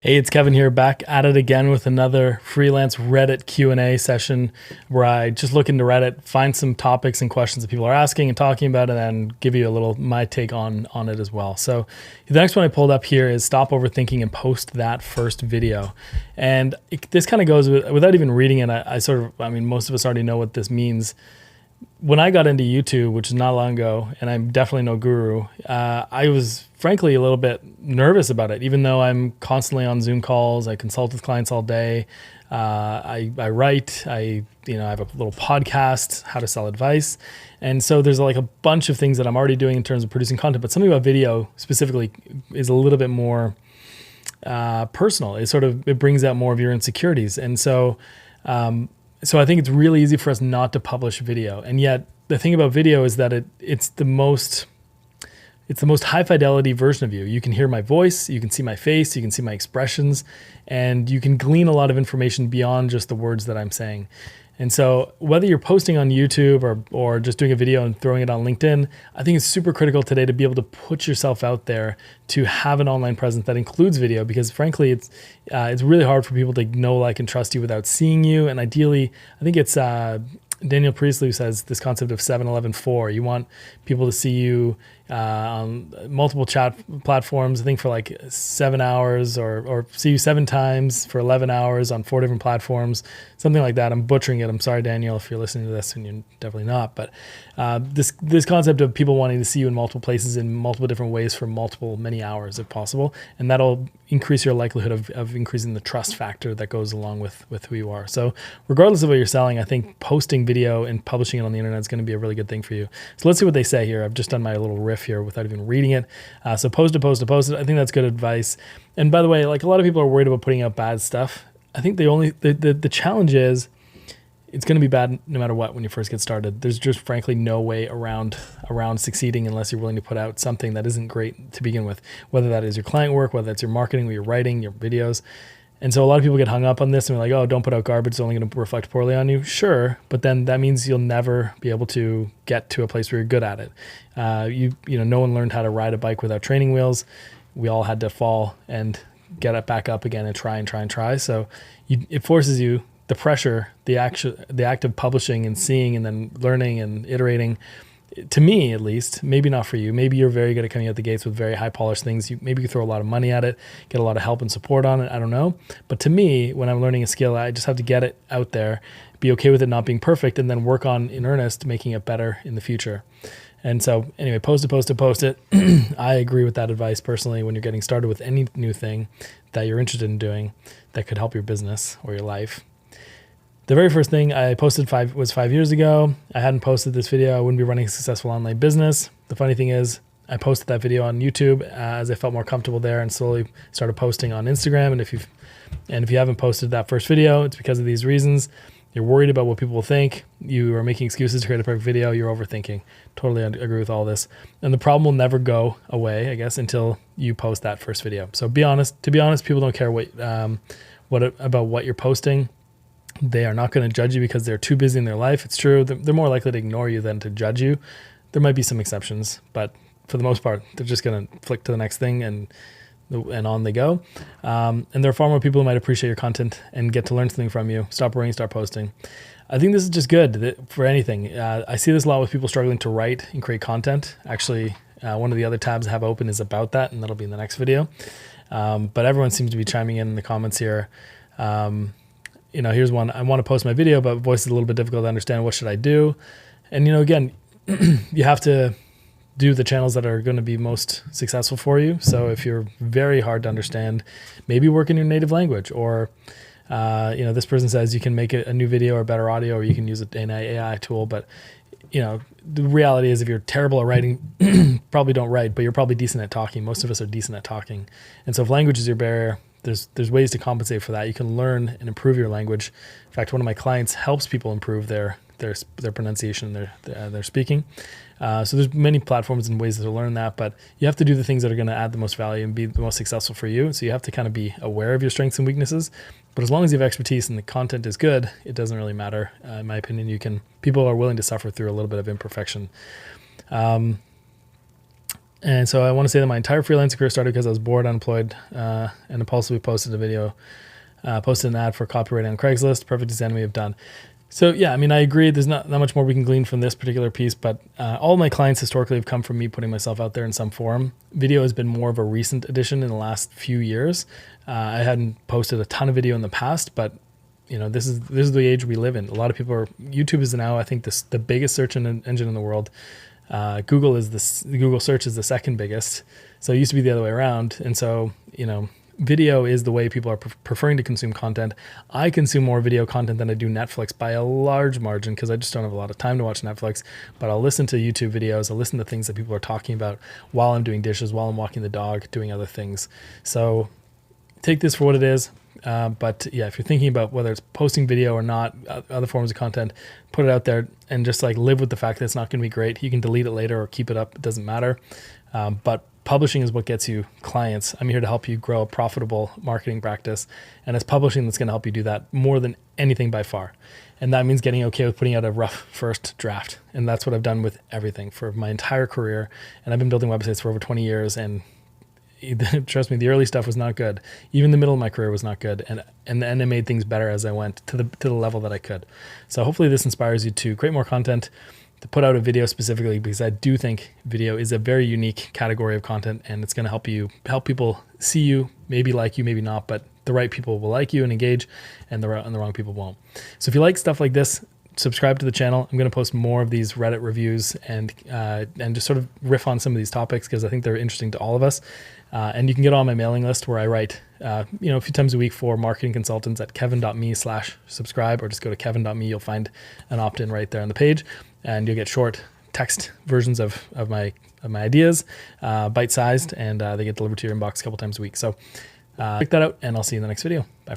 Hey, it's Kevin here, back at it again with another freelance Reddit Q&A session where I just look into Reddit, find some topics and questions that people are asking and talking about, and then give you a little my take on it as well. So the next one I pulled up here is stop overthinking and post that first video. And this kind of goes without even reading it. I mean, most of us already know what this means. When I got into YouTube, which is not long ago, and I'm definitely no guru, I was frankly a little bit nervous about it, even though I'm constantly on Zoom calls. I consult with clients all day. I write. I have a little podcast, how to sell advice. And so there's like a bunch of things that I'm already doing in terms of producing content, but something about video specifically is a little bit more personal. It brings out more of your insecurities. And so I think it's really easy for us not to publish video. And yet the thing about video is that it's the most high fidelity version of you. You can hear my voice, you can see my face, you can see my expressions, and you can glean a lot of information beyond just the words that I'm saying. And so whether you're posting on YouTube or just doing a video and throwing it on LinkedIn, I think it's super critical today to be able to put yourself out there, to have an online presence that includes video, because frankly, it's really hard for people to know, like, and trust you without seeing you. And ideally, I think it's Daniel Priestley says this concept of 7-11-4. You want people to see you on multiple chat platforms, I think for like 7 hours, or see you 7 times for 11 hours on 4 different platforms, something like that. I'm butchering it. I'm sorry, Daniel, if you're listening to this, and you're definitely not. But this concept of people wanting to see you in multiple places in multiple different ways for many hours if possible. And that'll increase your likelihood of increasing the trust factor that goes along with who you are. So regardless of what you're selling, I think posting video and publishing it on the internet is going to be a really good thing for you. So let's see what they say here. I've just done my little riff here without even reading it. So post it. I think that's good advice. And by the way, like, a lot of people are worried about putting out bad stuff. I think the challenge is it's going to be bad no matter what when you first get started. There's just frankly no way around succeeding unless you're willing to put out something that isn't great to begin with, whether that is your client work, whether it's your marketing or your writing, your videos. And so a lot of people get hung up on this and they're like, oh, don't put out garbage, it's only going to reflect poorly on you. Sure, but then that means you'll never be able to get to a place where you're good at it. No one learned how to ride a bike without training wheels. We all had to fall and get it back up again and try. So it forces you, the pressure, the act of publishing and seeing and then learning and iterating. To me, at least, maybe not for you. Maybe you're very good at coming out the gates with very high polished things. Maybe you throw a lot of money at it, get a lot of help and support on it. I don't know. But to me, when I'm learning a skill, I just have to get it out there, be okay with it not being perfect, and then work on, in earnest, making it better in the future. And so anyway, post it. I agree with that advice personally when you're getting started with any new thing that you're interested in doing that could help your business or your life. The very first thing I posted was 5 years ago. I hadn't posted this video, I wouldn't be running a successful online business. The funny thing is, I posted that video on YouTube as I felt more comfortable there, and slowly started posting on Instagram. And if you haven't posted that first video, it's because of these reasons. You're worried about what people will think. You are making excuses to create a perfect video. You're overthinking. Totally agree with all this. And the problem will never go away, I guess, until you post that first video. So be honest. To be honest, people don't care about what you're posting. They are not going to judge you because they're too busy in their life. It's true. They're more likely to ignore you than to judge you. There might be some exceptions, but for the most part, they're just going to flick to the next thing and on they go. And there are far more people who might appreciate your content and get to learn something from you. Stop worrying, start posting. I think this is just good for anything. I see this a lot with people struggling to write and create content. Actually, one of the other tabs I have open is about that, and that'll be in the next video. But everyone seems to be chiming in the comments here. Here's one. I want to post my video, but voice is a little bit difficult to understand. What should I do? And, again, you have to do the channels that are going to be most successful for you. So if you're very hard to understand, maybe work in your native language, or, this person says you can make a new video or better audio, or you can use an AI tool. But, the reality is, if you're terrible at writing, probably don't write, but you're probably decent at talking. Most of us are decent at talking. And so if language is your barrier, there's ways to compensate for that. You can learn and improve your language. In fact, one of my clients helps people improve their pronunciation, their speaking. So there's many platforms and ways to learn that, but you have to do the things that are going to add the most value and be the most successful for you. So you have to kind of be aware of your strengths and weaknesses. But as long as you have expertise and the content is good, it doesn't really matter. In my opinion, people are willing to suffer through a little bit of imperfection. And so I want to say that my entire freelance career started because I was bored, unemployed, and impulsively posted an ad for copywriting on Craigslist. Perfect example we have done. So yeah, I mean, I agree. There's not much more we can glean from this particular piece, but all my clients historically have come from me putting myself out there in some form. Video has been more of a recent addition in the last few years. I hadn't posted a ton of video in the past, but this is the age we live in. A lot of people YouTube is now, I think, the biggest search engine in the world. Google search is the second biggest. So it used to be the other way around. And so, video is the way people are preferring to consume content. I consume more video content than I do Netflix by a large margin because I just don't have a lot of time to watch Netflix, but I'll listen to YouTube videos. I'll listen to things that people are talking about while I'm doing dishes, while I'm walking the dog, doing other things. So take this for what it is. But yeah, if you're thinking about whether it's posting video or not, other forms of content, put it out there and just like live with the fact that it's not going to be great. You can delete it later or keep it up. It doesn't matter. But publishing is what gets you clients. I'm here to help you grow a profitable marketing practice. And it's publishing that's going to help you do that more than anything by far. And that means getting okay with putting out a rough first draft. And that's what I've done with everything for my entire career. And I've been building websites for over 20 years. And trust me, the early stuff was not good. Even the middle of my career was not good. And then I made things better as I went to the level that I could. So hopefully this inspires you to create more content, to put out a video specifically, because I do think video is a very unique category of content, and it's going to help people see you, maybe like you, maybe not, but the right people will like you and engage, and the wrong people won't. So if you like stuff like this, subscribe to the channel. I'm going to post more of these Reddit reviews and just sort of riff on some of these topics because I think they're interesting to all of us. And you can get on my mailing list where I write, a few times a week for marketing consultants at kevin.me/subscribe, or just go to kevin.me. You'll find an opt-in right there on the page, and you'll get short text versions of my ideas, bite-sized, and they get delivered to your inbox a couple times a week. So check that out, and I'll see you in the next video. Bye for now.